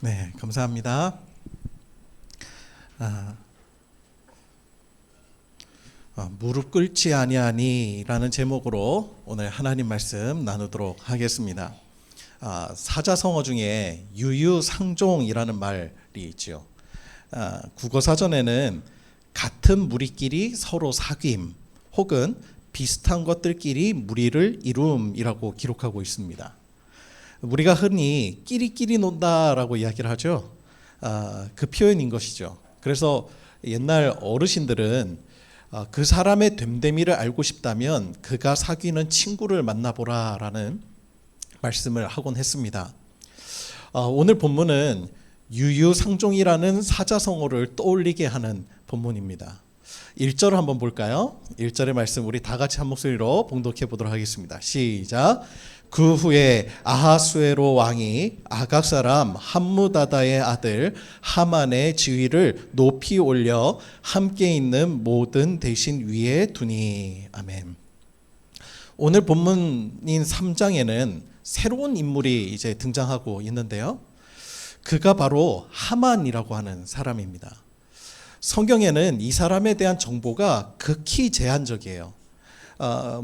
네, 감사합니다. 무릎 꿇지 아니하니라는 제목으로 오늘 하나님 말씀 나누도록 하겠습니다. 사자성어 중에 유유상종이라는 말이 있죠. 국어사전에는 같은 무리끼리 서로 사귐 혹은 비슷한 것들끼리 무리를 이룸이라고 기록하고 있습니다. 우리가 흔히 끼리끼리 논다라고 이야기를 하죠. 그 표현인 것이죠. 그래서 옛날 어르신들은 그 사람의 됨됨이를 알고 싶다면 그가 사귀는 친구를 만나보라라는 말씀을 하곤 했습니다. 오늘 본문은 유유상종이라는 사자성어를 떠올리게 하는 본문입니다. 1절을 한번 볼까요? 1절의 말씀 우리 다 같이 한 목소리로 봉독해 보도록 하겠습니다. 시작. 그 후에 아하수에로 왕이 아각 사람 함무다다의 아들 하만의 지위를 높이 올려 함께 있는 모든 대신 위에 두니. 아멘. 오늘 본문인 3장에는 새로운 인물이 이제 등장하고 있는데요. 그가 바로 하만이라고 하는 사람입니다. 성경에는 이 사람에 대한 정보가 극히 제한적이에요.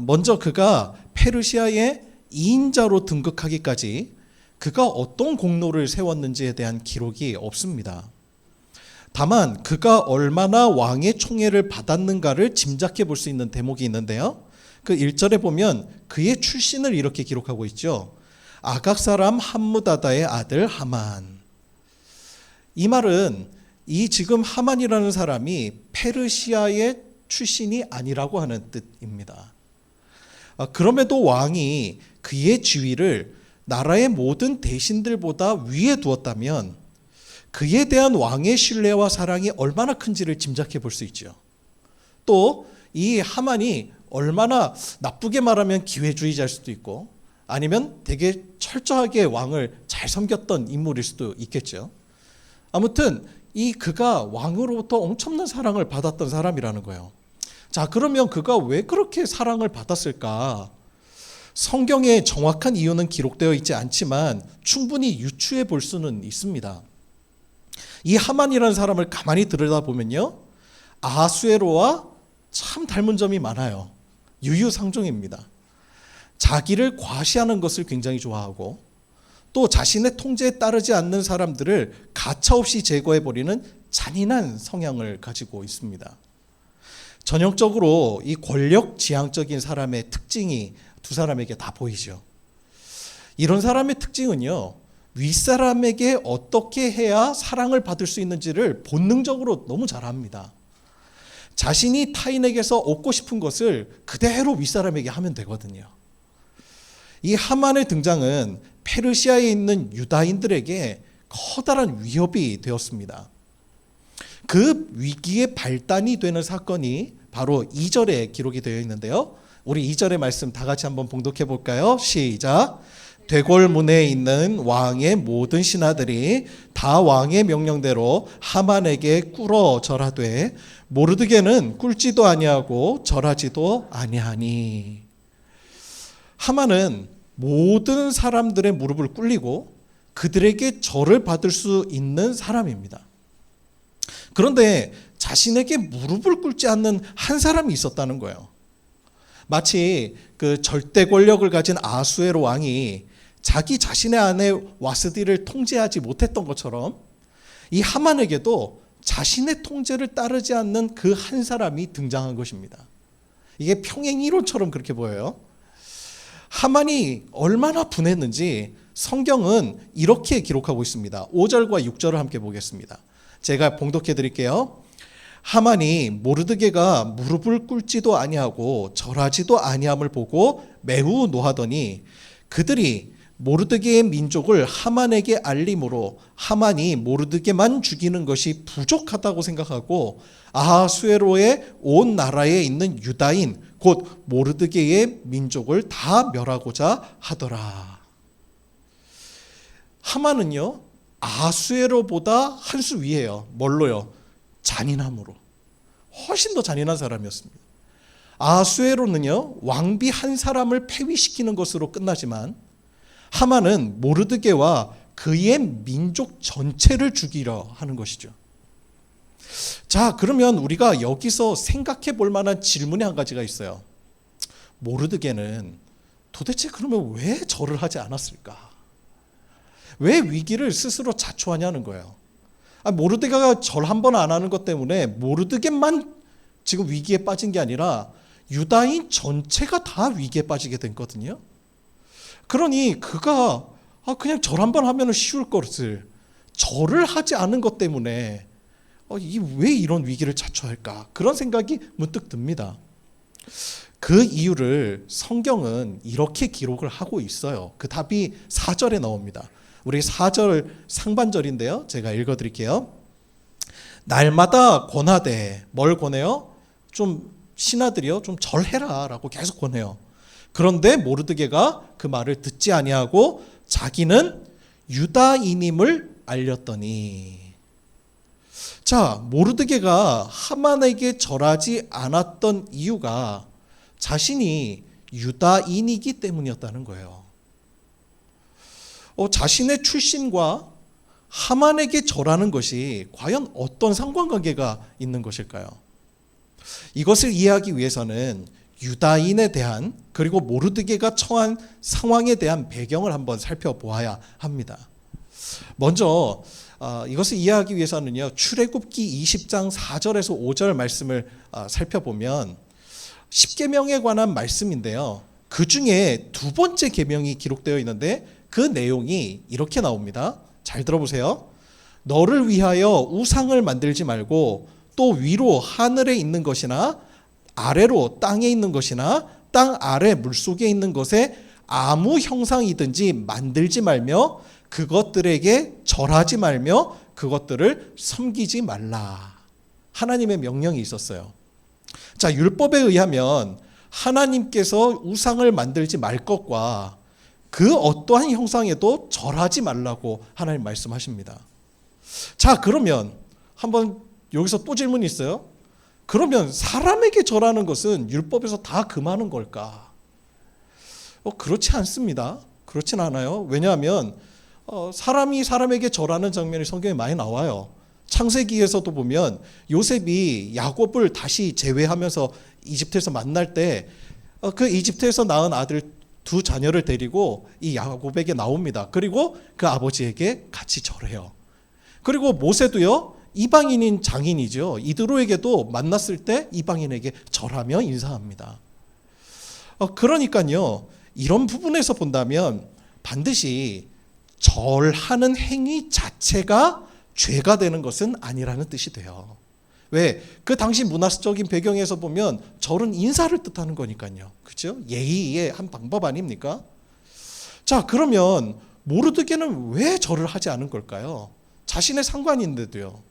먼저 그가 페르시아의 2인자로 등극하기까지 그가 어떤 공로를 세웠는지에 대한 기록이 없습니다. 다만 그가 얼마나 왕의 총애를 받았는가를 짐작해 볼 수 있는 대목이 있는데요. 그 1절에 보면 그의 출신을 이렇게 기록하고 있죠. 아각 사람 함무다다의 아들 하만. 이 말은 이 지금 하만이라는 사람이 페르시아의 출신이 아니라고 하는 뜻입니다. 그럼에도 왕이 그의 지위를 나라의 모든 대신들보다 위에 두었다면 그에 대한 왕의 신뢰와 사랑이 얼마나 큰지를 짐작해 볼 수 있죠. 또 이 하만이 얼마나 나쁘게 말하면 기회주의자일 수도 있고 아니면 되게 철저하게 왕을 잘 섬겼던 인물일 수도 있겠죠. 아무튼 그가 왕으로부터 엄청난 사랑을 받았던 사람이라는 거예요. 자, 그러면 그가 왜 그렇게 사랑을 받았을까? 성경에 정확한 이유는 기록되어 있지 않지만 충분히 유추해 볼 수는 있습니다. 이 하만이라는 사람을 가만히 들여다보면요, 아하수에로와 참 닮은 점이 많아요. 유유상종입니다. 자기를 과시하는 것을 굉장히 좋아하고 또 자신의 통제에 따르지 않는 사람들을 가차없이 제거해버리는 잔인한 성향을 가지고 있습니다. 전형적으로 이 권력지향적인 사람의 특징이 두 사람에게 다 보이죠. 이런 사람의 특징은요, 윗사람에게 어떻게 해야 사랑을 받을 수 있는지를 본능적으로 너무 잘 압니다. 자신이 타인에게서 얻고 싶은 것을 그대로 윗사람에게 하면 되거든요. 이 하만의 등장은 페르시아에 있는 유다인들에게 커다란 위협이 되었습니다. 그 위기의 발단이 되는 사건이 바로 2절에 기록이 되어 있는데요. 우리 2절의 말씀 다 같이 한번 봉독해 볼까요? 시작. 되골문에 있는 왕의 모든 신하들이 다 왕의 명령대로 하만에게 꿇어 절하되 모르드게는 꿇지도 아니하고 절하지도 아니하니. 하만은 모든 사람들의 무릎을 꿇리고 그들에게 절을 받을 수 있는 사람입니다. 그런데 자신에게 무릎을 꿇지 않는 한 사람이 있었다는 거예요. 마치 그 절대 권력을 가진 아하수에로 왕이 자기 자신의 아내 와스디를 통제하지 못했던 것처럼 이 하만에게도 자신의 통제를 따르지 않는 그 한 사람이 등장한 것입니다. 이게 평행이론처럼 그렇게 보여요. 하만이 얼마나 분했는지 성경은 이렇게 기록하고 있습니다. 5절과 6절을 함께 보겠습니다. 제가 봉독해 드릴게요. 하만이 모르드게가 무릎을 꿇지도 아니하고 절하지도 아니함을 보고 매우 노하더니 그들이 모르드게의 민족을 하만에게 알림으로 하만이 모르드게만 죽이는 것이 부족하다고 생각하고 아하수에로의 온 나라에 있는 유다인 곧 모르드게의 민족을 다 멸하고자 하더라. 하만은요, 아하수에로보다 한 수 위에요. 뭘로요? 잔인함으로. 훨씬 더 잔인한 사람이었습니다. 아하수에로는요, 왕비 한 사람을 폐위시키는 것으로 끝나지만 하만은 모르드게와 그의 민족 전체를 죽이려 하는 것이죠. 자, 그러면 우리가 여기서 생각해 볼 만한 질문이 한 가지가 있어요. 모르드게는 도대체 그러면 왜 절을 하지 않았을까? 왜 위기를 스스로 자초하냐는 거예요. 모르드게가 절 한 번 안 하는 것 때문에 모르드게만 지금 위기에 빠진 게 아니라 유다인 전체가 다 위기에 빠지게 된 거거든요. 그러니 그가 그냥 절 한 번 하면 쉬울 것을 절을 하지 않은 것 때문에 왜 이런 위기를 자초할까? 그런 생각이 문득 듭니다. 그 이유를 성경은 이렇게 기록을 하고 있어요. 그 답이 4절에 나옵니다. 우리 4절 상반절인데요. 제가 읽어드릴게요. 날마다 권하되, 뭘 권해요? 좀 신하들이요, 좀 절해라 라고 계속 권해요. 그런데 모르드게가 그 말을 듣지 아니하고 자기는 유다인임을 알렸더니, 자, 모르드게가 하만에게 절하지 않았던 이유가 자신이 유다인이기 때문이었다는 거예요. 자신의 출신과 하만에게 절하는 것이 과연 어떤 상관관계가 있는 것일까요? 이것을 이해하기 위해서는 유다인에 대한, 그리고 모르드게가 처한 상황에 대한 배경을 한번 살펴보아야 합니다. 먼저 이것을 이해하기 위해서는요, 출애굽기 20장 4절에서 5절 말씀을 살펴보면 십계명에 관한 말씀인데요, 그 중에 두 번째 계명이 기록되어 있는데 그 내용이 이렇게 나옵니다. 잘 들어보세요. 너를 위하여 우상을 만들지 말고 또 위로 하늘에 있는 것이나 아래로 땅에 있는 것이나 땅 아래 물속에 있는 것에 아무 형상이든지 만들지 말며 그것들에게 절하지 말며 그것들을 섬기지 말라. 하나님의 명령이 있었어요. 자, 율법에 의하면 하나님께서 우상을 만들지 말 것과 그 어떠한 형상에도 절하지 말라고 하나님 말씀하십니다. 자, 그러면 한번 여기서 또 질문이 있어요. 그러면 사람에게 절하는 것은 율법에서 다 금하는 걸까? 그렇지 않습니다. 그렇진 않아요. 왜냐하면 사람이 사람에게 절하는 장면이 성경에 많이 나와요. 창세기에서도 보면 요셉이 야곱을 다시 제외하면서 이집트에서 만날 때 그 이집트에서 낳은 아들 두 자녀를 데리고 이 야곱에게 나옵니다. 그리고 그 아버지에게 같이 절해요. 그리고 모세도요, 이방인인 장인이죠. 이드로에게도 만났을 때 이방인에게 절하며 인사합니다. 그러니까요, 이런 부분에서 본다면 반드시 절하는 행위 자체가 죄가 되는 것은 아니라는 뜻이 돼요. 왜? 그 당시 문화적인 배경에서 보면 절은 인사를 뜻하는 거니까요. 그렇죠? 예의의 한 방법 아닙니까? 자, 그러면 모르드게는 왜 절을 하지 않은 걸까요? 자신의 상관인데도요.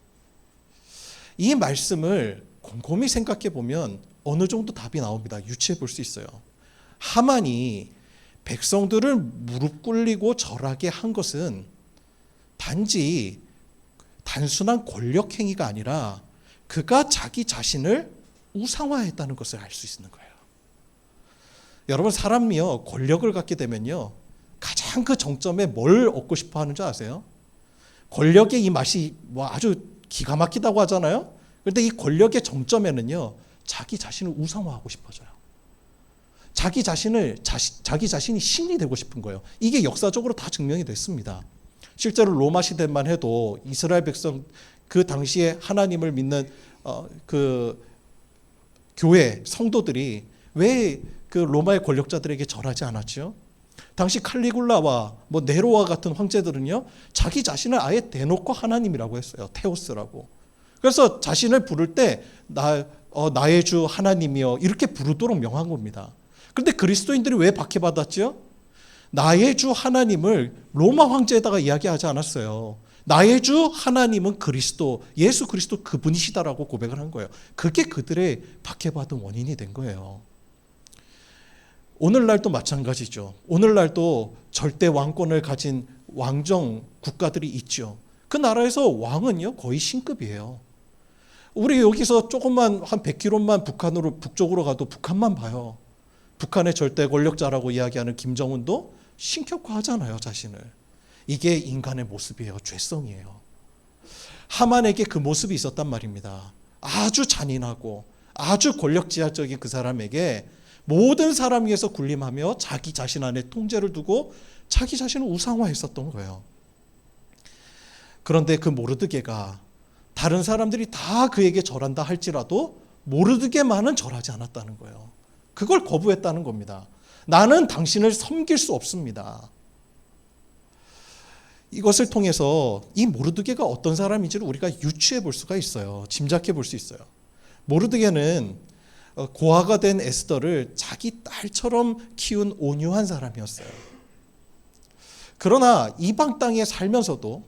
이 말씀을 곰곰이 생각해 보면 어느 정도 답이 나옵니다. 유추해 볼 수 있어요. 하만이 백성들을 무릎 꿇리고 절하게 한 것은 단지 단순한 권력 행위가 아니라 그가 자기 자신을 우상화했다는 것을 알 수 있는 거예요. 여러분, 사람이요, 권력을 갖게 되면요, 가장 그 정점에 뭘 얻고 싶어 하는 줄 아세요? 권력의 이 맛이 아주 기가 막히다고 하잖아요. 그런데 이 권력의 정점에는요, 자기 자신을 우상화하고 싶어져요. 자기 자신이 신이 되고 싶은 거예요. 이게 역사적으로 다 증명이 됐습니다. 실제로 로마 시대만 해도 이스라엘 백성, 그 당시에 하나님을 믿는 그 교회 성도들이 왜 그 로마의 권력자들에게 절하지 않았죠? 당시 칼리굴라와 네로와 같은 황제들은요, 자기 자신을 아예 대놓고 하나님이라고 했어요. 테오스라고. 그래서 자신을 부를 때 나의 주 하나님이여 이렇게 부르도록 명한 겁니다. 그런데 그리스도인들이 왜 박해받았죠? 나의 주 하나님을 로마 황제에다가 이야기하지 않았어요. 나의 주 하나님은 그리스도, 예수 그리스도 그분이시다라고 고백을 한 거예요. 그게 그들의 박해받은 원인이 된 거예요. 오늘날도 마찬가지죠. 오늘날도 절대 왕권을 가진 왕정 국가들이 있죠. 그 나라에서 왕은요, 거의 신급이에요. 우리 여기서 조금만 한 100km만 북쪽으로 가도 북한만 봐요. 북한의 절대 권력자라고 이야기하는 김정은도 신격화하잖아요, 자신을. 이게 인간의 모습이에요. 죄성이에요. 하만에게 그 모습이 있었단 말입니다. 아주 잔인하고 아주 권력지향적인 그 사람에게 모든 사람 위에서 군림하며 자기 자신 안에 통제를 두고 자기 자신을 우상화했었던 거예요. 그런데 그 모르드게가 다른 사람들이 다 그에게 절한다 할지라도 모르드게만은 절하지 않았다는 거예요. 그걸 거부했다는 겁니다. 나는 당신을 섬길 수 없습니다. 이것을 통해서 이 모르드게가 어떤 사람인지를 우리가 유추해 볼 수가 있어요. 짐작해 볼 수 있어요. 모르드게는 고아가 된 에스더를 자기 딸처럼 키운 온유한 사람이었어요. 그러나 이방 땅에 살면서도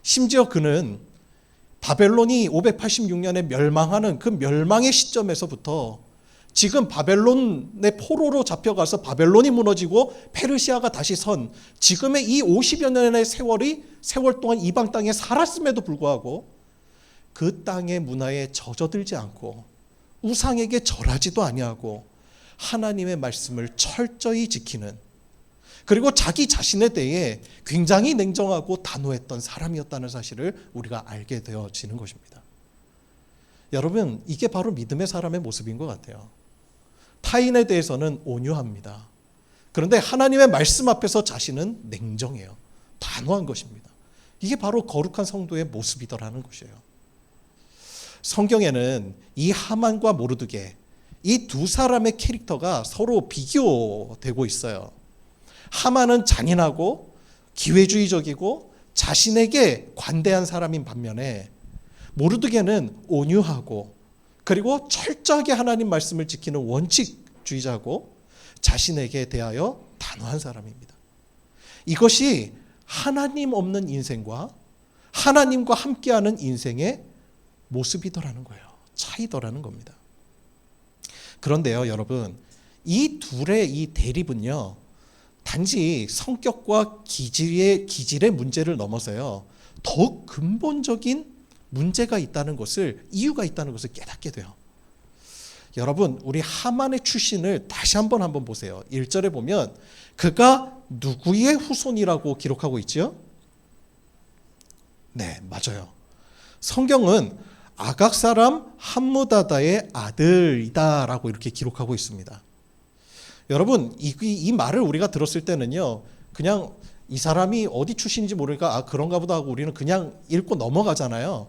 심지어 그는 바벨론이 586년에 멸망하는 그 멸망의 시점에서부터 지금 바벨론의 포로로 잡혀가서 바벨론이 무너지고 페르시아가 다시 선 지금의 이 50여 년의 세월 동안 이방 땅에 살았음에도 불구하고 그 땅의 문화에 젖어들지 않고 우상에게 절하지도 아니하고 하나님의 말씀을 철저히 지키는, 그리고 자기 자신에 대해 굉장히 냉정하고 단호했던 사람이었다는 사실을 우리가 알게 되어지는 것입니다. 여러분, 이게 바로 믿음의 사람의 모습인 것 같아요. 타인에 대해서는 온유합니다. 그런데 하나님의 말씀 앞에서 자신은 냉정해요. 단호한 것입니다. 이게 바로 거룩한 성도의 모습이더라는 것이에요. 성경에는 이 하만과 모르드게, 이 두 사람의 캐릭터가 서로 비교되고 있어요. 하만은 잔인하고 기회주의적이고 자신에게 관대한 사람인 반면에 모르드게는 온유하고 그리고 철저하게 하나님 말씀을 지키는 원칙주의자고 자신에게 대하여 단호한 사람입니다. 이것이 하나님 없는 인생과 하나님과 함께하는 인생의 모습이더라는 거예요. 차이더라는 겁니다. 그런데요, 여러분, 이 둘의 이 대립은요, 단지 성격과 기질의 문제를 넘어서요, 더욱 근본적인 문제가 있다는 것을, 이유가 있다는 것을 깨닫게 돼요. 여러분, 우리 하만의 출신을 다시 한번 보세요. 1절에 보면 그가 누구의 후손이라고 기록하고 있죠? 네, 맞아요. 성경은 아각 사람 함무다다의 아들이다라고 이렇게 기록하고 있습니다. 여러분, 이 말을 우리가 들었을 때는요, 그냥 이 사람이 어디 출신인지 모르니까 그런가 보다 하고 우리는 그냥 읽고 넘어가잖아요.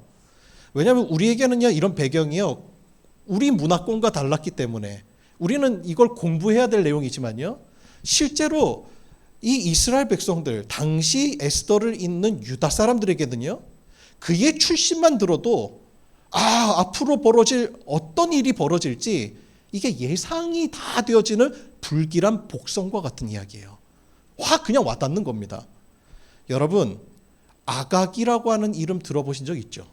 왜냐하면 우리에게는요, 이런 배경이요, 우리 문화권과 달랐기 때문에 우리는 이걸 공부해야 될 내용이지만요, 실제로 이 이스라엘 백성들, 당시 에스더를 잇는 유다 사람들에게는요, 그의 출신만 들어도 앞으로 벌어질 어떤 일이 벌어질지 이게 예상이 다 되어지는 불길한 복선과 같은 이야기예요. 그냥 와닿는 겁니다. 여러분, 아각이라고 하는 이름 들어보신 적 있죠?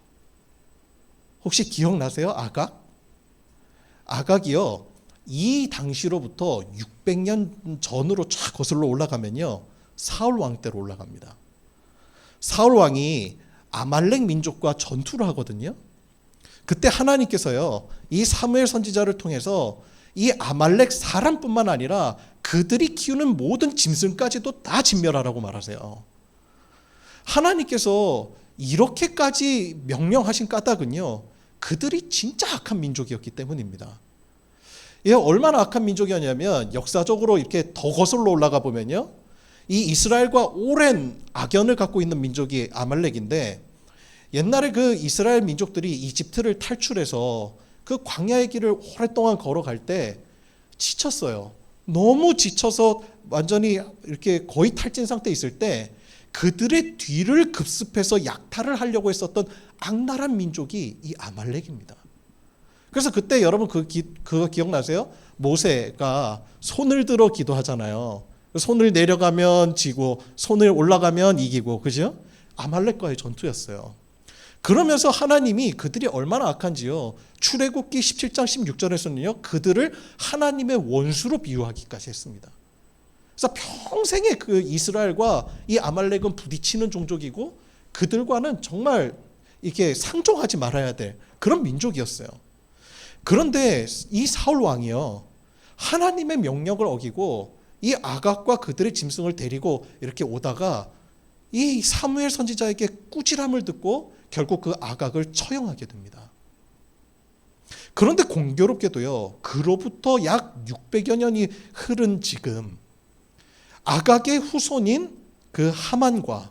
혹시 기억나세요? 아각이요, 이 당시로부터 600년 전으로 쫙 거슬러 올라가면요, 사울 왕 때로 올라갑니다. 사울 왕이 아말렉 민족과 전투를 하거든요. 그때 하나님께서요, 이 사무엘 선지자를 통해서 이 아말렉 사람뿐만 아니라 그들이 키우는 모든 짐승까지도 다 진멸하라고 말하세요. 하나님께서 이렇게까지 명령하신 까닭은요, 그들이 진짜 악한 민족이었기 때문입니다. 이게 얼마나 악한 민족이었냐면, 역사적으로 이렇게 더 거슬러 올라가 보면요, 이 이스라엘과 오랜 악연을 갖고 있는 민족이 아말렉인데, 옛날에 그 이스라엘 민족들이 이집트를 탈출해서 그 광야의 길을 오랫동안 걸어갈 때 지쳤어요. 너무 지쳐서 완전히 이렇게 거의 탈진 상태에 있을 때 그들의 뒤를 급습해서 약탈을 하려고 했었던 악랄한 민족이 이 아말렉입니다. 그래서 그때 여러분 그거 기억나세요? 모세가 손을 들어 기도하잖아요. 손을 내려가면 지고 손을 올라가면 이기고, 그죠? 아말렉과의 전투였어요. 그러면서 하나님이 그들이 얼마나 악한지요, 출애굽기 17장 16절에서는요 그들을 하나님의 원수로 비유하기까지 했습니다. 그래서 평생에 그 이스라엘과 이 아말렉은 부딪히는 종족이고 그들과는 정말 이렇게 상종하지 말아야 될 그런 민족이었어요. 그런데 이 사울 왕이요, 하나님의 명령을 어기고 이 아각과 그들의 짐승을 데리고 이렇게 오다가 이 사무엘 선지자에게 꾸지람을 듣고 결국 그 아각을 처형하게 됩니다. 그런데 공교롭게도요, 그로부터 약 600여 년이 흐른 지금 아각의 후손인 그 하만과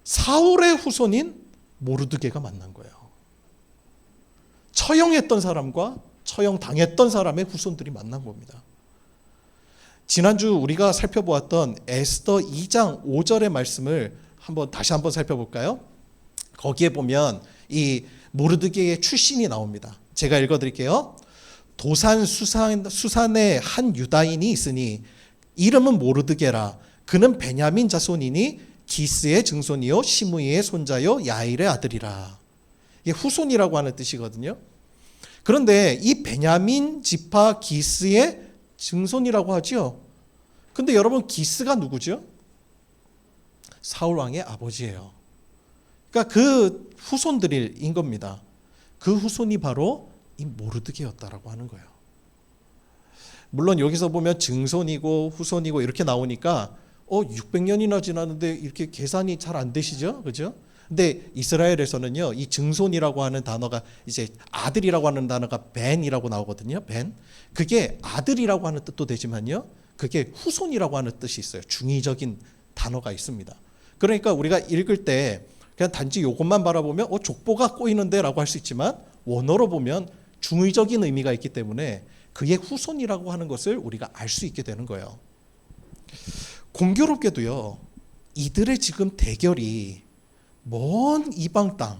사울의 후손인 모르드게가 만난 거예요. 처형했던 사람과 처형당했던 사람의 후손들이 만난 겁니다. 지난주 우리가 살펴보았던 에스더 2장 5절의 말씀을 다시 한번 살펴볼까요? 거기에 보면 이 모르드게의 출신이 나옵니다. 제가 읽어드릴게요. 도산 수산에 한 유다인이 있으니 이름은 모르드게라. 그는 베냐민 자손이니 기스의 증손이요 시므이의 손자요 야일의 아들이라. 이게 후손이라고 하는 뜻이거든요. 그런데 이 베냐민 지파 기스의 증손이라고 하죠. 근데 여러분, 기스가 누구죠? 사울 왕의 아버지예요. 그러니까 그 후손들인 겁니다. 그 후손이 바로 이 모르드게였다라고 하는 거예요. 물론 여기서 보면 증손이고 후손이고 이렇게 나오니까 600년이나 지났는데 이렇게 계산이 잘 안 되시죠? 그죠? 근데 이스라엘에서는요, 이 증손이라고 하는 단어가 이제 아들이라고 하는 단어가 벤이라고 나오거든요. 벤. 그게 아들이라고 하는 뜻도 되지만요, 그게 후손이라고 하는 뜻이 있어요. 중의적인 단어가 있습니다. 그러니까 우리가 읽을 때 그냥 단지 이것만 바라보면 족보가 꼬이는데 라고 할 수 있지만, 원어로 보면 중의적인 의미가 있기 때문에 그의 후손이라고 하는 것을 우리가 알 수 있게 되는 거예요. 공교롭게도요, 이들의 지금 대결이 먼 이방 땅,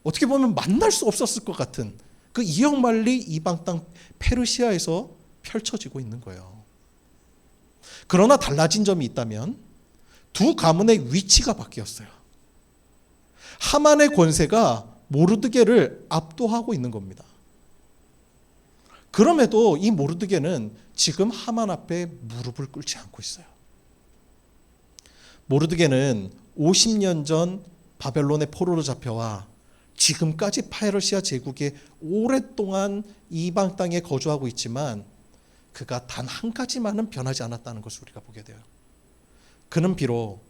어떻게 보면 만날 수 없었을 것 같은 그 이역만리 이방 땅 페르시아에서 펼쳐지고 있는 거예요. 그러나 달라진 점이 있다면 두 가문의 위치가 바뀌었어요. 하만의 권세가 모르드게를 압도하고 있는 겁니다. 그럼에도 이 모르드게는 지금 하만 앞에 무릎을 꿇지 않고 있어요. 모르드게는 50년 전 바벨론의 포로로 잡혀와 지금까지 페르시아 제국에 오랫동안 이방 땅에 거주하고 있지만 그가 단 한 가지만은 변하지 않았다는 것을 우리가 보게 돼요. 그는 비록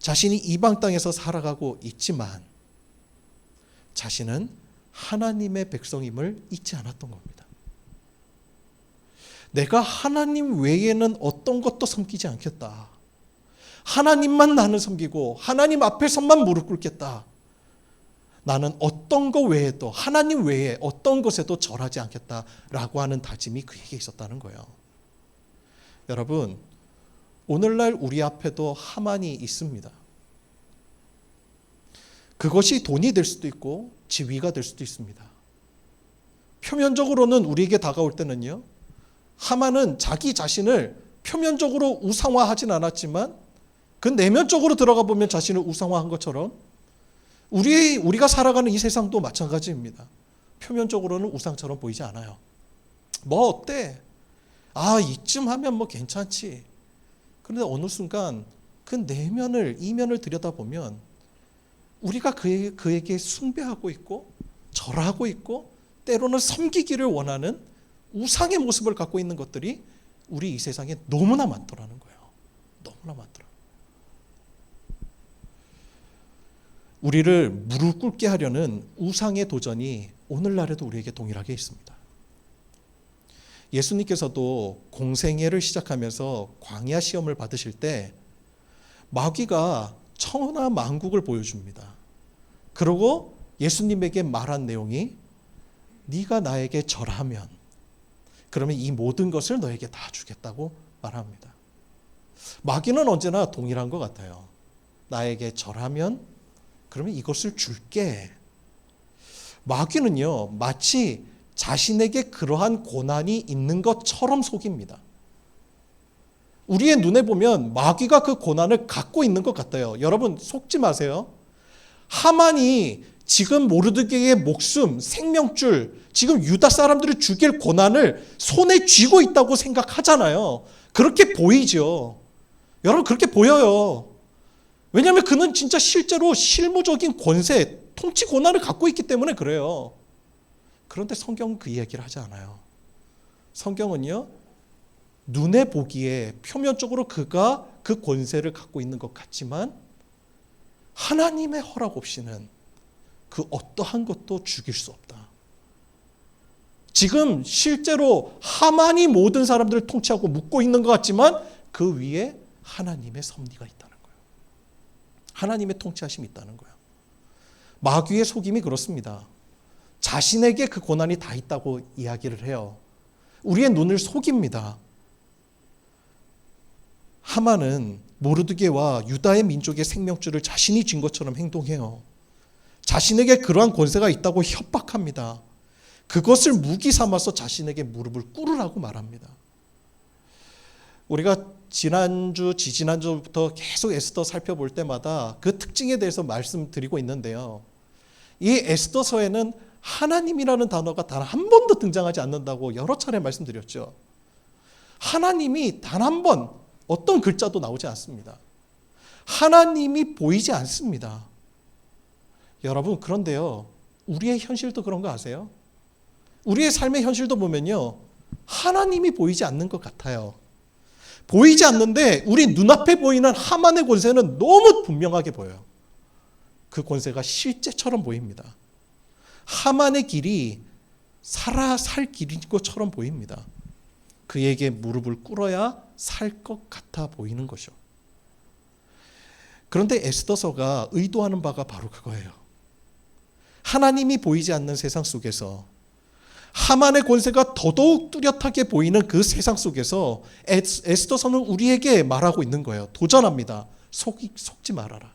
자신이 이방 땅에서 살아가고 있지만 자신은 하나님의 백성임을 잊지 않았던 겁니다. 내가 하나님 외에는 어떤 것도 섬기지 않겠다. 하나님만 나는 섬기고 하나님 앞에서만 무릎 꿇겠다. 나는 어떤 것 외에도, 하나님 외에 어떤 것에도 절하지 않겠다라고 하는 다짐이 그에게 있었다는 거예요. 여러분, 오늘날 우리 앞에도 하만이 있습니다. 그것이 돈이 될 수도 있고 지위가 될 수도 있습니다. 표면적으로는 우리에게 다가올 때는요, 하만은 자기 자신을 표면적으로 우상화하진 않았지만 그 내면적으로 들어가 보면 자신을 우상화한 것처럼 우리가 살아가는 이 세상도 마찬가지입니다. 표면적으로는 우상처럼 보이지 않아요. 뭐 어때? 이쯤 하면 뭐 괜찮지. 그런데 어느 순간 그 내면을, 이면을 들여다보면 우리가 그에게 숭배하고 있고 절하고 있고 때로는 섬기기를 원하는 우상의 모습을 갖고 있는 것들이 우리 이 세상에 너무나 많더라는 거예요. 너무나 많더라. 우리를 무릎 꿇게 하려는 우상의 도전이 오늘날에도 우리에게 동일하게 있습니다. 예수님께서도 공생애를 시작하면서 광야 시험을 받으실 때 마귀가 천하만국을 보여줍니다. 그리고 예수님에게 말한 내용이 네가 나에게 절하면 그러면 이 모든 것을 너에게 다 주겠다고 말합니다. 마귀는 언제나 동일한 것 같아요. 나에게 절하면 그러면 이것을 줄게. 마귀는요, 마치 자신에게 그러한 고난이 있는 것처럼 속입니다. 우리의 눈에 보면 마귀가 그 고난을 갖고 있는 것 같아요. 여러분, 속지 마세요. 하만이 지금 모르드게의 목숨, 생명줄, 지금 유다 사람들을 죽일 고난을 손에 쥐고 있다고 생각하잖아요. 그렇게 보이죠. 여러분, 그렇게 보여요. 왜냐하면 그는 진짜 실제로 실무적인 권세, 통치 권한을 갖고 있기 때문에 그래요. 그런데 성경은 그 이야기를 하지 않아요. 성경은요, 눈에 보기에 표면적으로 그가 그 권세를 갖고 있는 것 같지만 하나님의 허락 없이는 그 어떠한 것도 죽일 수 없다. 지금 실제로 하만이 모든 사람들을 통치하고 묶고 있는 것 같지만 그 위에 하나님의 섭리가 있다는 거예요. 하나님의 통치하심이 있다는 거예요. 마귀의 속임이 그렇습니다. 자신에게 그 고난이 다 있다고 이야기를 해요. 우리의 눈을 속입니다. 하만은 모르드게와 유다의 민족의 생명줄을 자신이 쥔 것처럼 행동해요. 자신에게 그러한 권세가 있다고 협박합니다. 그것을 무기 삼아서 자신에게 무릎을 꿇으라고 말합니다. 우리가 지난주, 지지난주부터 계속 에스더 살펴볼 때마다 그 특징에 대해서 말씀드리고 있는데요. 이 에스더서에는 하나님이라는 단어가 단 한 번도 등장하지 않는다고 여러 차례 말씀드렸죠. 하나님이 단 한 번 어떤 글자도 나오지 않습니다. 하나님이 보이지 않습니다. 여러분, 그런데요, 우리의 현실도 그런 거 아세요? 우리의 삶의 현실도 보면요, 하나님이 보이지 않는 것 같아요. 보이지 않는데 우리 눈앞에 보이는 하만의 권세는 너무 분명하게 보여요. 그 권세가 실제처럼 보입니다. 하만의 길이 살아 살 길인 것처럼 보입니다. 그에게 무릎을 꿇어야 살 것 같아 보이는 것이죠. 그런데 에스더서가 의도하는 바가 바로 그거예요. 하나님이 보이지 않는 세상 속에서 하만의 권세가 더더욱 뚜렷하게 보이는 그 세상 속에서 에스더서는 우리에게 말하고 있는 거예요. 도전합니다. 속지 말아라.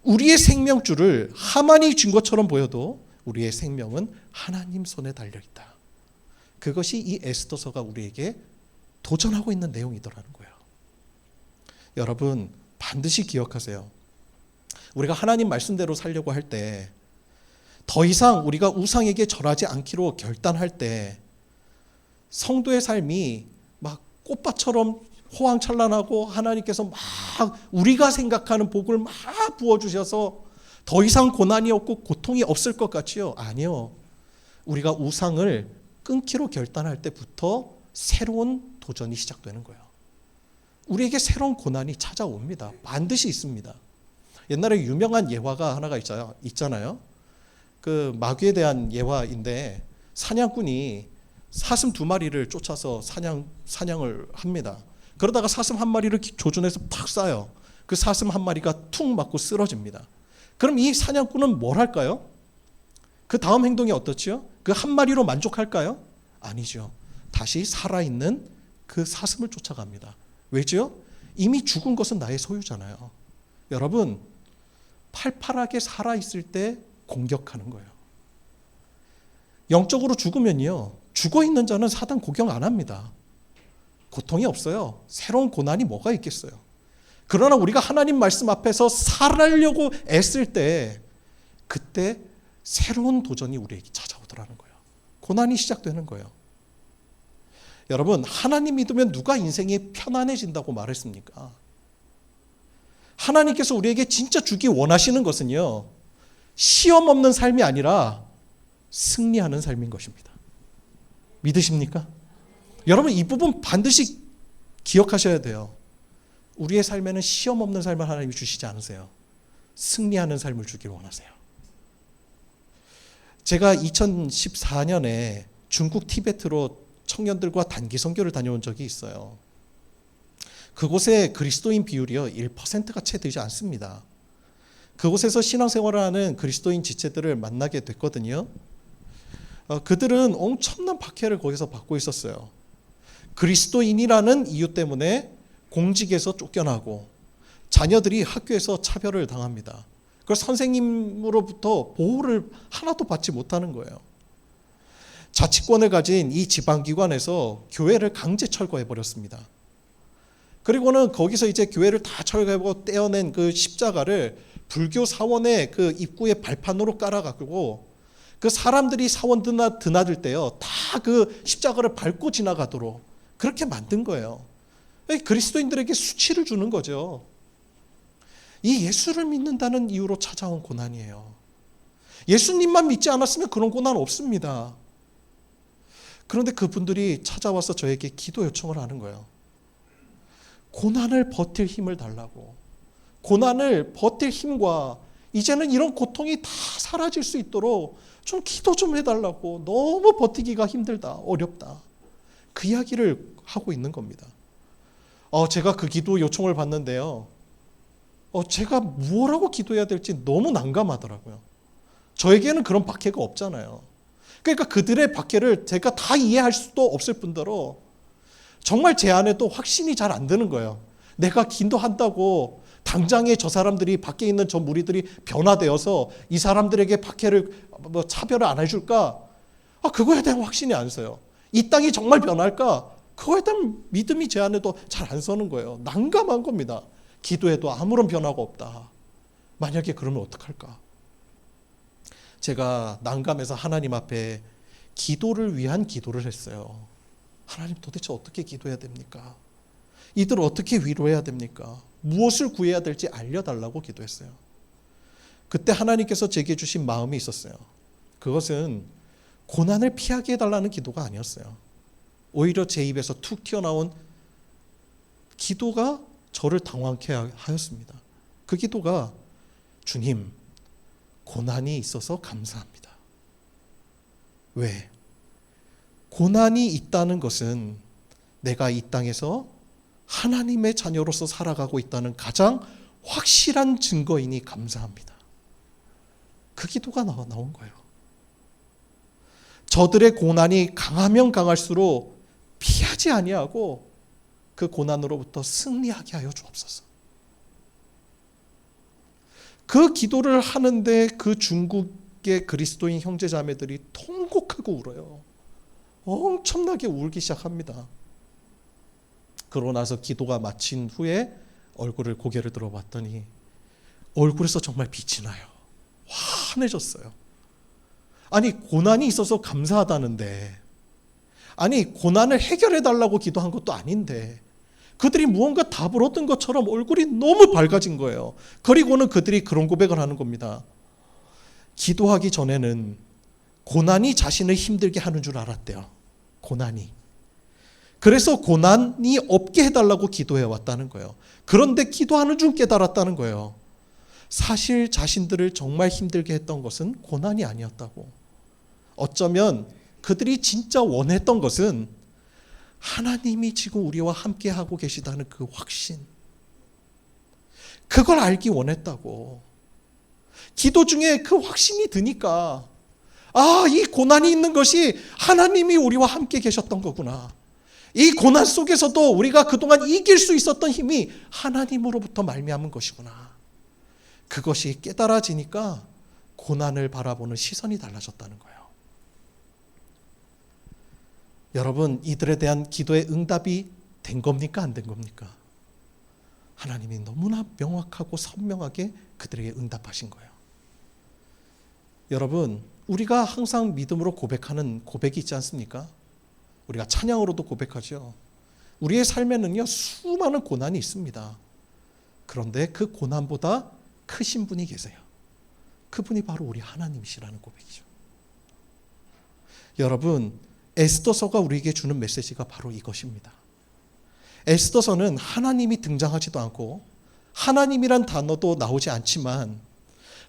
우리의 생명줄을 하만이 쥔 것처럼 보여도 우리의 생명은 하나님 손에 달려있다. 그것이 이 에스더서가 우리에게 도전하고 있는 내용이더라는 거예요. 여러분, 반드시 기억하세요. 우리가 하나님 말씀대로 살려고 할 때, 더 이상 우리가 우상에게 절하지 않기로 결단할 때 성도의 삶이 막 꽃밭처럼 호황찬란하고 하나님께서 막 우리가 생각하는 복을 막 부어주셔서 더 이상 고난이 없고 고통이 없을 것 같지요? 아니요. 우리가 우상을 끊기로 결단할 때부터 새로운 도전이 시작되는 거예요. 우리에게 새로운 고난이 찾아옵니다. 반드시 있습니다. 옛날에 유명한 예화가 하나가 있잖아요. 그 마귀에 대한 예화인데 사냥꾼이 사슴 2마리를 쫓아서 사냥을 합니다. 그러다가 사슴 1마리를 조준해서 팍 쏴요. 그 사슴 1마리가 툭 맞고 쓰러집니다. 그럼 이 사냥꾼은 뭘 할까요? 그 다음 행동이 어떻지요? 그 1마리로 만족할까요? 아니죠. 다시 살아있는 그 사슴을 쫓아갑니다. 왜죠? 이미 죽은 것은 나의 소유잖아요. 여러분, 팔팔하게 살아있을 때 공격하는 거예요. 영적으로 죽으면요, 죽어있는 자는 사단 구경 안 합니다. 고통이 없어요. 새로운 고난이 뭐가 있겠어요. 그러나 우리가 하나님 말씀 앞에서 살아려고 애쓸 때 그때 새로운 도전이 우리에게 찾아오더라는 거예요. 고난이 시작되는 거예요. 여러분, 하나님 믿으면 누가 인생이 편안해진다고 말했습니까? 하나님께서 우리에게 진짜 주기 원하시는 것은요, 시험 없는 삶이 아니라 승리하는 삶인 것입니다. 믿으십니까? 여러분, 이 부분 반드시 기억하셔야 돼요. 우리의 삶에는 시험 없는 삶을 하나님이 주시지 않으세요. 승리하는 삶을 주길 원하세요. 제가 2014년에 중국 티베트로 청년들과 단기 선교를 다녀온 적이 있어요. 그곳의 그리스도인 비율이요, 1%가 채 되지 않습니다. 그곳에서 신앙생활을 하는 그리스도인 지체들을 만나게 됐거든요. 그들은 엄청난 박해를 거기서 받고 있었어요. 그리스도인이라는 이유 때문에 공직에서 쫓겨나고 자녀들이 학교에서 차별을 당합니다. 그걸 선생님으로부터 보호를 하나도 받지 못하는 거예요. 자치권을 가진 이 지방기관에서 교회를 강제 철거해버렸습니다. 그리고는 거기서 이제 교회를 다 철거하고 떼어낸 그 십자가를 불교 사원의 그 입구에 발판으로 깔아가지고 그 사람들이 사원 드나들 때요, 다 그 십자가를 밟고 지나가도록 그렇게 만든 거예요. 그리스도인들에게 수치를 주는 거죠. 이 예수를 믿는다는 이유로 찾아온 고난이에요. 예수님만 믿지 않았으면 그런 고난 없습니다. 그런데 그분들이 찾아와서 저에게 기도 요청을 하는 거예요. 고난을 버틸 힘을 달라고. 고난을 버틸 힘과 이제는 이런 고통이 다 사라질 수 있도록 좀 기도 좀 해달라고. 너무 버티기가 힘들다, 어렵다. 그 이야기를 하고 있는 겁니다. 제가 그 기도 요청을 받는데요. 제가 뭐라고 기도해야 될지 너무 난감하더라고요. 저에게는 그런 박해가 없잖아요. 그러니까 그들의 박해를 제가 다 이해할 수도 없을 뿐더러 정말 제 안에도 확신이 잘 안 드는 거예요. 내가 기도한다고 당장에 저 사람들이 밖에 있는 저 무리들이 변화되어서 이 사람들에게 박해를 차별을 안 해줄까? 그거에 대한 확신이 안 서요. 이 땅이 정말 변할까? 그거에 대한 믿음이 제 안에도 잘 안 서는 거예요. 난감한 겁니다. 기도해도 아무런 변화가 없다. 만약에 그러면 어떡할까? 제가 난감해서 하나님 앞에 기도를 위한 기도를 했어요. 하나님, 도대체 어떻게 기도해야 됩니까? 이들을 어떻게 위로해야 됩니까? 무엇을 구해야 될지 알려달라고 기도했어요. 그때 하나님께서 제게 주신 마음이 있었어요. 그것은 고난을 피하게 해달라는 기도가 아니었어요. 오히려 제 입에서 툭 튀어나온 기도가 저를 당황케 하였습니다. 그 기도가, 주님, 고난이 있어서 감사합니다. 왜? 고난이 있다는 것은 내가 이 땅에서 하나님의 자녀로서 살아가고 있다는 가장 확실한 증거이니 감사합니다. 그 기도가 나온 거예요. 저들의 고난이 강하면 강할수록 피하지 아니하고 그 고난으로부터 승리하게 하여 주옵소서. 그 기도를 하는데 그 중국의 그리스도인 형제자매들이 통곡하고 울어요. 엄청나게 울기 시작합니다. 그러고 나서 기도가 마친 후에 고개를 들어봤더니 얼굴에서 정말 빛이 나요. 환해졌어요. 아니, 고난이 있어서 감사하다는데, 아니, 고난을 해결해 달라고 기도한 것도 아닌데 그들이 무언가 답을 얻은 것처럼 얼굴이 너무 밝아진 거예요. 그리고는 그들이 그런 고백을 하는 겁니다. 기도하기 전에는 고난이 자신을 힘들게 하는 줄 알았대요. 고난이. 그래서 고난이 없게 해달라고 기도해 왔다는 거예요. 그런데 기도하는 중 깨달았다는 거예요. 사실 자신들을 정말 힘들게 했던 것은 고난이 아니었다고. 어쩌면 그들이 진짜 원했던 것은 하나님이 지금 우리와 함께 하고 계시다는 그 확신. 그걸 알기 원했다고. 기도 중에 그 확신이 드니까, 이 고난이 있는 것이 하나님이 우리와 함께 계셨던 거구나. 이 고난 속에서도 우리가 그동안 이길 수 있었던 힘이 하나님으로부터 말미암은 것이구나. 그것이 깨달아지니까 고난을 바라보는 시선이 달라졌다는 거예요. 여러분, 이들에 대한 기도의 응답이 된 겁니까? 안 된 겁니까? 하나님이 너무나 명확하고 선명하게 그들에게 응답하신 거예요. 여러분, 우리가 항상 믿음으로 고백하는 고백이 있지 않습니까? 우리가 찬양으로도 고백하죠. 우리의 삶에는요, 수많은 고난이 있습니다. 그런데 그 고난보다 크신 분이 계세요. 그분이 바로 우리 하나님이시라는 고백이죠. 여러분, 에스더서가 우리에게 주는 메시지가 바로 이것입니다. 에스더서는 하나님이 등장하지도 않고 하나님이란 단어도 나오지 않지만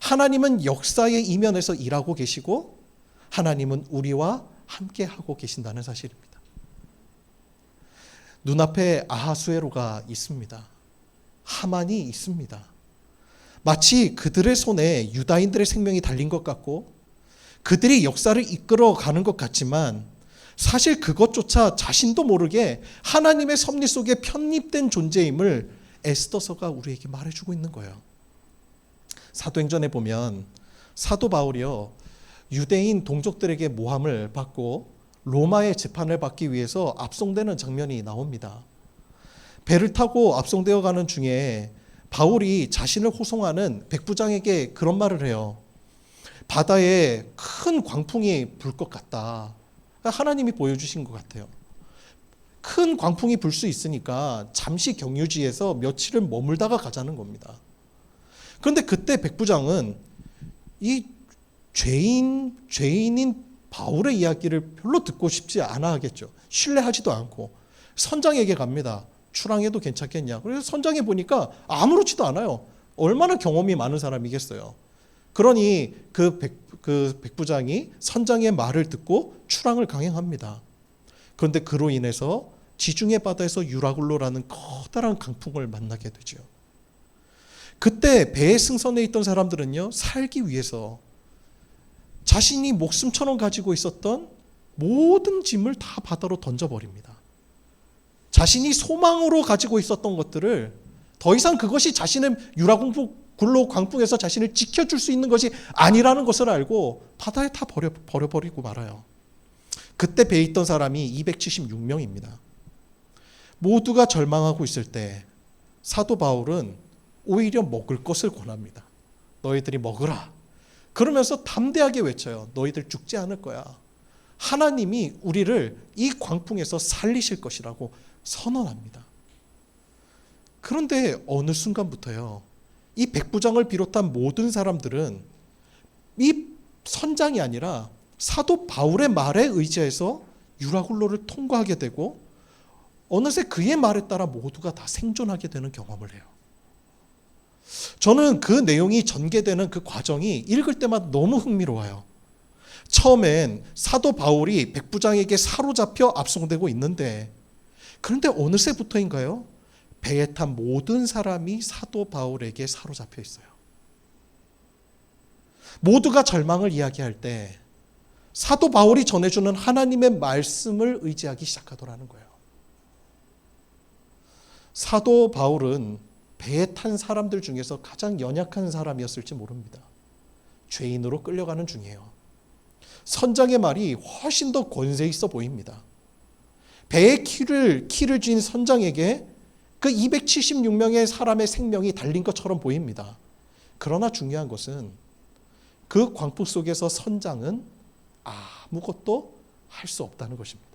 하나님은 역사의 이면에서 일하고 계시고 하나님은 우리와 함께 하고 계신다는 사실입니다. 눈앞에 아하수에로가 있습니다. 하만이 있습니다. 마치 그들의 손에 유다인들의 생명이 달린 것 같고 그들이 역사를 이끌어가는 것 같지만 사실 그것조차 자신도 모르게 하나님의 섭리 속에 편입된 존재임을 에스더서가 우리에게 말해주고 있는 거예요. 사도행전에 보면 사도 바울이요, 유대인 동족들에게 모함을 받고 로마의 재판을 받기 위해서 압송되는 장면이 나옵니다. 배를 타고 압송되어 가는 중에 바울이 자신을 호송하는 백부장에게 그런 말을 해요. 바다에 큰 광풍이 불 것 같다. 하나님이 보여주신 것 같아요. 큰 광풍이 불 수 있으니까 잠시 경유지에서 며칠을 머물다가 가자는 겁니다. 그런데 그때 백부장은 이 죄인인 바울의 이야기를 별로 듣고 싶지 않아 하겠죠. 신뢰하지도 않고 선장에게 갑니다. 출항해도 괜찮겠냐. 그래서 선장에 보니까 아무렇지도 않아요. 얼마나 경험이 많은 사람이겠어요. 그러니 그 백부장이 선장의 말을 듣고 출항을 강행합니다. 그런데 그로 인해서 지중해 바다에서 유라굴로라는 커다란 강풍을 만나게 되죠. 그때 배에 승선해 있던 사람들은요, 살기 위해서 자신이 목숨처럼 가지고 있었던 모든 짐을 다 바다로 던져버립니다. 자신이 소망으로 가지고 있었던 것들을 더 이상 그것이 자신의 유라굴로 광풍에서 자신을 지켜줄 수 있는 것이 아니라는 것을 알고 바다에 다 버려버리고 말아요. 그때 배에 있던 사람이 276명입니다. 모두가 절망하고 있을 때 사도 바울은 오히려 먹을 것을 권합니다. 너희들이 먹으라. 그러면서 담대하게 외쳐요. 너희들 죽지 않을 거야. 하나님이 우리를 이 광풍에서 살리실 것이라고 선언합니다. 그런데 어느 순간부터요, 이 백부장을 비롯한 모든 사람들은 이 선장이 아니라 사도 바울의 말에 의지해서 유라굴로를 통과하게 되고 어느새 그의 말에 따라 모두가 다 생존하게 되는 경험을 해요. 저는 그 내용이 전개되는 그 과정이 읽을 때마다 너무 흥미로워요. 처음엔 사도 바울이 백부장에게 사로잡혀 압송되고 있는데, 그런데 어느새부터인가요? 배에 탄 모든 사람이 사도 바울에게 사로잡혀 있어요. 모두가 절망을 이야기할 때 사도 바울이 전해주는 하나님의 말씀을 의지하기 시작하더라는 거예요. 사도 바울은 배에 탄 사람들 중에서 가장 연약한 사람이었을지 모릅니다. 죄인으로 끌려가는 중이에요. 선장의 말이 훨씬 더 권세 있어 보입니다. 배의 키를 쥔 선장에게 그 276명의 사람의 생명이 달린 것처럼 보입니다. 그러나 중요한 것은 그 광풍 속에서 선장은 아무것도 할 수 없다는 것입니다.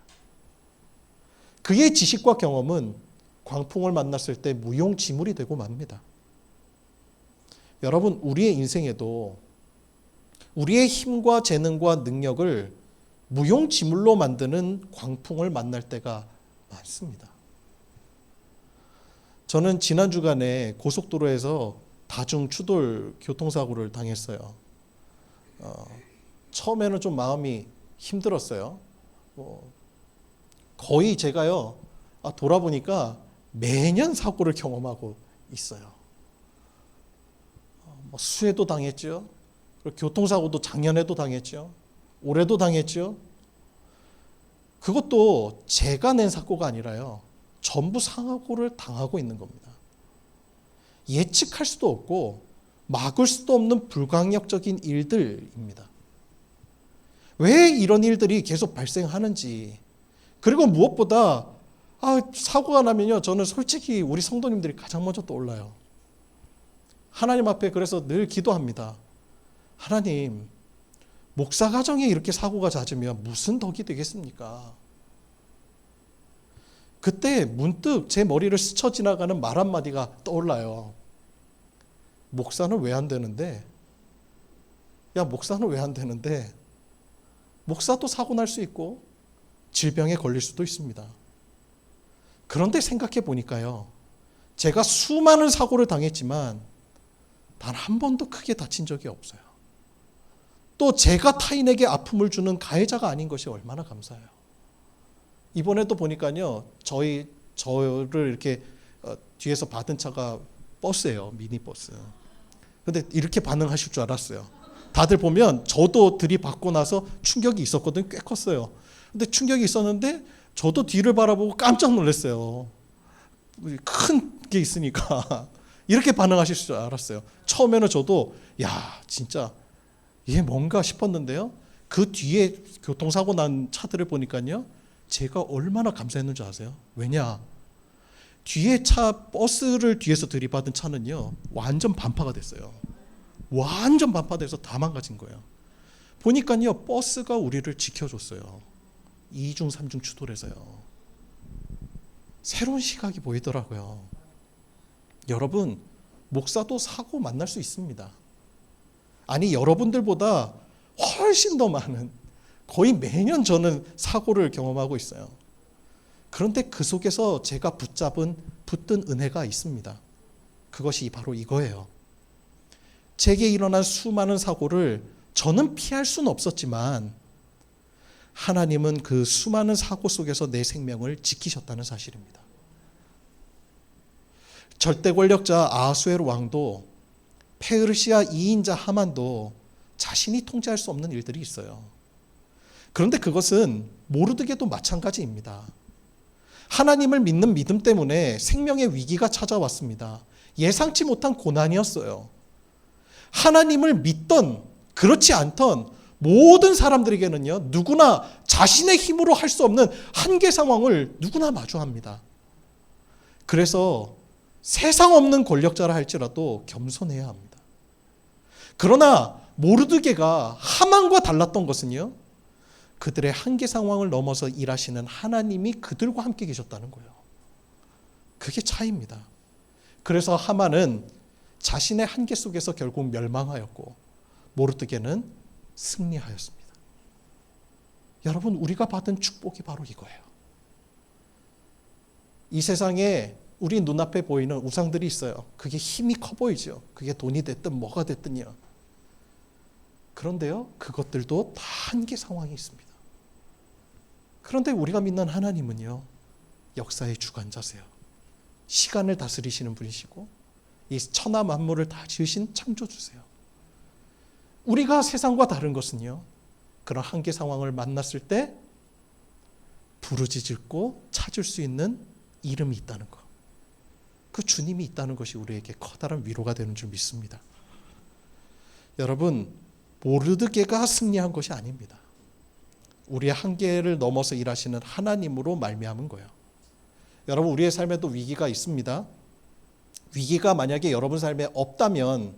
그의 지식과 경험은 광풍을 만났을 때 무용지물이 되고 맙니다. 여러분, 우리의 인생에도 우리의 힘과 재능과 능력을 무용지물로 만드는 광풍을 만날 때가 많습니다. 저는 지난 주간에 고속도로에서 다중 추돌 교통사고를 당했어요. 처음에는 좀 마음이 힘들었어요. 거의 제가요, 돌아보니까 매년 사고를 경험하고 있어요. 수해도 당했죠. 교통사고도 작년에도 당했죠. 올해도 당했죠. 그것도 제가 낸 사고가 아니라요, 전부 사고를 당하고 있는 겁니다. 예측할 수도 없고 막을 수도 없는 불가항력적인 일들입니다. 왜 이런 일들이 계속 발생하는지, 그리고 무엇보다 사고가 나면요, 저는 솔직히 우리 성도님들이 가장 먼저 떠올라요. 하나님 앞에 그래서 늘 기도합니다. 하나님, 목사 가정에 이렇게 사고가 잦으면 무슨 덕이 되겠습니까? 그때 문득 제 머리를 스쳐 지나가는 말 한마디가 떠올라요. 목사는 왜 안 되는데? 야, 목사는 왜 안 되는데? 목사도 사고 날 수 있고 질병에 걸릴 수도 있습니다. 그런데 생각해 보니까요, 제가 수많은 사고를 당했지만 단 한 번도 크게 다친 적이 없어요. 또 제가 타인에게 아픔을 주는 가해자가 아닌 것이 얼마나 감사해요. 이번에도 보니까요, 저를 이렇게 뒤에서 받은 차가 버스예요. 미니버스. 근데 이렇게 반응하실 줄 알았어요. 다들 보면 저도 들이받고 나서 충격이 있었거든요. 꽤 컸어요. 근데 충격이 있었는데 저도 뒤를 바라보고 깜짝 놀랐어요. 큰 게 있으니까. 이렇게 반응하실 줄 알았어요. 처음에는 저도 진짜 이게 뭔가 싶었는데요. 그 뒤에 교통사고 난 차들을 보니까요, 제가 얼마나 감사했는지 아세요? 왜냐? 뒤에 버스를 뒤에서 들이받은 차는요, 완전 반파가 됐어요. 완전 반파돼서 다 망가진 거예요. 보니까요, 버스가 우리를 지켜줬어요. 2중, 3중 추돌해서요. 새로운 시각이 보이더라고요. 여러분, 목사도 사고 만날 수 있습니다. 아니, 여러분들보다 훨씬 더 많은 거의 매년 저는 사고를 경험하고 있어요. 그런데 그 속에서 제가 붙든 은혜가 있습니다. 그것이 바로 이거예요. 제게 일어난 수많은 사고를 저는 피할 수는 없었지만 하나님은 그 수많은 사고 속에서 내 생명을 지키셨다는 사실입니다. 절대 권력자 아하수에로 왕도 페르시아 2인자 하만도 자신이 통제할 수 없는 일들이 있어요. 그런데 그것은 모르드게도 마찬가지입니다. 하나님을 믿는 믿음 때문에 생명의 위기가 찾아왔습니다. 예상치 못한 고난이었어요. 하나님을 믿던 그렇지 않던 모든 사람들에게는요, 누구나 자신의 힘으로 할 수 없는 한계 상황을 누구나 마주합니다. 그래서 세상 없는 권력자라 할지라도 겸손해야 합니다. 그러나 모르드게가 하만과 달랐던 것은요, 그들의 한계 상황을 넘어서 일하시는 하나님이 그들과 함께 계셨다는 거예요. 그게 차이입니다. 그래서 하만은 자신의 한계 속에서 결국 멸망하였고 모르드게는 승리하였습니다. 여러분, 우리가 받은 축복이 바로 이거예요. 이 세상에 우리 눈앞에 보이는 우상들이 있어요. 그게 힘이 커 보이죠. 그게 돈이 됐든 뭐가 됐든요. 그런데요, 그것들도 다 한계 상황이 있습니다. 그런데 우리가 믿는 하나님은요, 역사의 주관자세요. 시간을 다스리시는 분이시고 이 천하 만물을 다 지으신 창조주세요. 우리가 세상과 다른 것은요, 그런 한계 상황을 만났을 때 부르짖고 찾을 수 있는 이름이 있다는 것. 그 주님이 있다는 것이 우리에게 커다란 위로가 되는 줄 믿습니다. 여러분, 모르드게가 승리한 것이 아닙니다. 우리의 한계를 넘어서 일하시는 하나님으로 말미암은 거예요. 여러분, 우리의 삶에도 위기가 있습니다. 위기가 만약에 여러분 삶에 없다면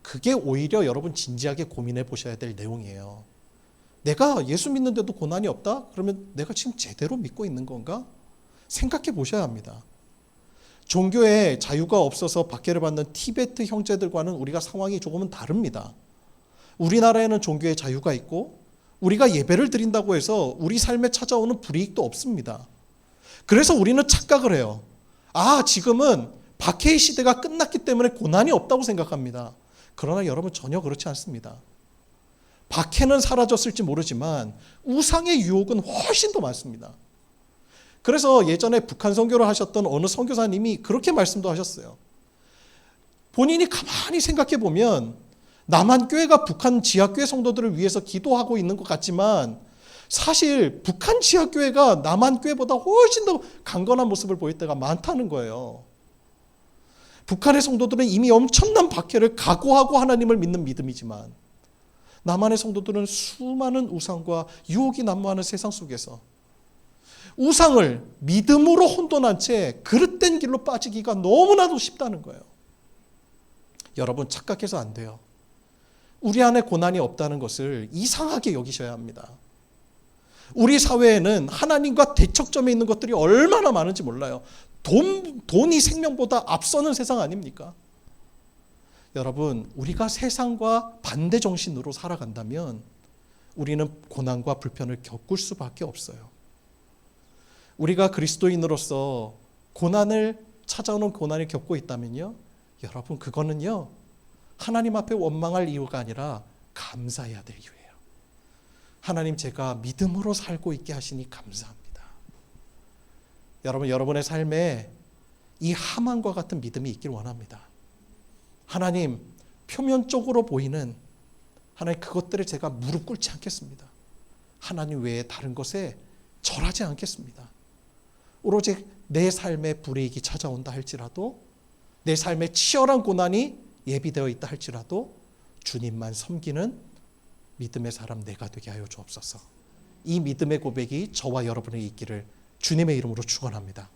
그게 오히려 여러분 진지하게 고민해 보셔야 될 내용이에요. 내가 예수 믿는데도 고난이 없다? 그러면 내가 지금 제대로 믿고 있는 건가? 생각해 보셔야 합니다. 종교에 자유가 없어서 박해를 받는 티베트 형제들과는 우리가 상황이 조금은 다릅니다. 우리나라에는 종교의 자유가 있고 우리가 예배를 드린다고 해서 우리 삶에 찾아오는 불이익도 없습니다. 그래서 우리는 착각을 해요. 지금은 박해의 시대가 끝났기 때문에 고난이 없다고 생각합니다. 그러나 여러분, 전혀 그렇지 않습니다. 박해는 사라졌을지 모르지만 우상의 유혹은 훨씬 더 많습니다. 그래서 예전에 북한 선교를 하셨던 어느 선교사님이 그렇게 말씀도 하셨어요. 본인이 가만히 생각해 보면 남한교회가 북한 지하교회 성도들을 위해서 기도하고 있는 것 같지만 사실 북한 지하교회가 남한교회보다 훨씬 더 강건한 모습을 보일 때가 많다는 거예요. 북한의 성도들은 이미 엄청난 박해를 각오하고 하나님을 믿는 믿음이지만 남한의 성도들은 수많은 우상과 유혹이 난무하는 세상 속에서 우상을 믿음으로 혼돈한 채 그릇된 길로 빠지기가 너무나도 쉽다는 거예요. 여러분, 착각해서 안 돼요. 우리 안에 고난이 없다는 것을 이상하게 여기셔야 합니다. 우리 사회에는 하나님과 대척점에 있는 것들이 얼마나 많은지 몰라요. 돈이 생명보다 앞서는 세상 아닙니까? 여러분, 우리가 세상과 반대 정신으로 살아간다면 우리는 고난과 불편을 겪을 수밖에 없어요. 우리가 그리스도인으로서 찾아오는 고난을 겪고 있다면요, 여러분, 그거는요, 하나님 앞에 원망할 이유가 아니라 감사해야 될 이유예요. 하나님, 제가 믿음으로 살고 있게 하시니 감사합니다. 여러분, 여러분의 삶에 이 하만과 같은 믿음이 있길 원합니다. 하나님, 표면적으로 보이는 하나님, 그것들을 제가 무릎 꿇지 않겠습니다. 하나님 외에 다른 것에 절하지 않겠습니다. 오로지 내 삶에 불이익이 찾아온다 할지라도, 내 삶에 치열한 고난이 예비되어 있다 할지라도 주님만 섬기는 믿음의 사람 내가 되게 하여 주옵소서. 이 믿음의 고백이 저와 여러분에게 있기를 주님의 이름으로 축원합니다.